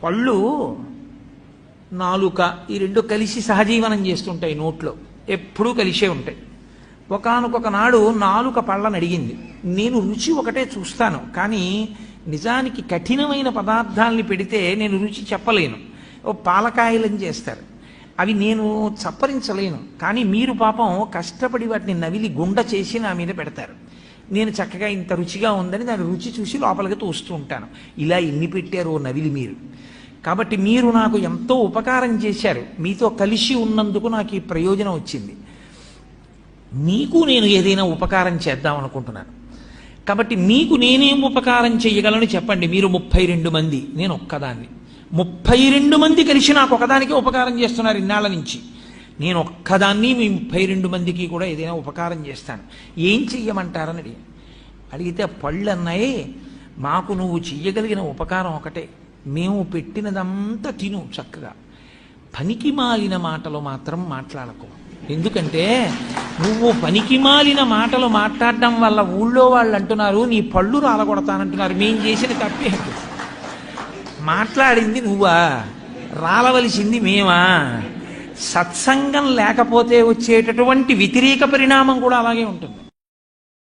పళ్ళు నాలుక ఈ రెండు కలిసి సహజీవనం చేస్తుంటాయి, నోట్లో ఎప్పుడూ కలిసే ఉంటాయి. ఒకానొక నాడు నాలుక పళ్ళని అడిగింది, నేను రుచి ఒకటే చూస్తాను, కానీ నిజానికి కఠినమైన పదార్థాలని పెడితే నేను రుచి చెప్పలేను. ఓ పాలకాయలని చేస్తారు, అవి నేను చప్పరించలేను, కానీ మీరు పాపం కష్టపడి వాటిని నవిలి గుండ చేసి నా మీద పెడతారు. నేను చక్కగా ఇంత రుచిగా ఉందని దాని రుచి చూసి లోపలికి తోస్తూ ఉంటాను. ఇలా ఎన్ని పెట్టారో నవిలి మీరు. కాబట్టి మీరు నాకు ఎంతో ఉపకారం చేశారు, మీతో కలిసి ఉన్నందుకు నాకు ఈ ప్రయోజనం వచ్చింది. మీకు నేను ఏదైనా ఉపకారం చేద్దాం అనుకుంటున్నాను. కాబట్టి మీకు నేనేం ఉపకారం చెయ్యగలను చెప్పండి. మీరు 32 మంది, నేను ఒక్కదాన్ని. 32 మంది కలిసి నాకు ఒకదానికి ఉపకారం చేస్తున్నారు ఇన్నాళ్ళ నుంచి. నేను ఒక్కదాన్ని మీ 32 మందికి కూడా ఏదైనా ఉపకారం చేస్తాను, ఏం చెయ్యమంటారని అడిగితే పళ్ళు అన్నాయి, మాకు నువ్వు చెయ్యగలిగిన ఉపకారం ఒకటే, మేము పెట్టినదంతా తిను చక్కగా, పనికి మాలిన మాటలు మాత్రం మాట్లాడకు. ఎందుకంటే నువ్వు పనికి మాలిన మాటలు మాట్లాడడం వల్ల ఊళ్ళో వాళ్ళు అంటున్నారు నీ పళ్ళు రాలగొడతానంటున్నారు. మేం చేసిన తప్పే, మాట్లాడింది నువ్వా, రాలవలసింది మేమా? సత్సంగం లేకపోతే వచ్చేటటువంటి వ్యతిరేక పరిణామం కూడా అలాగే ఉంటుంది.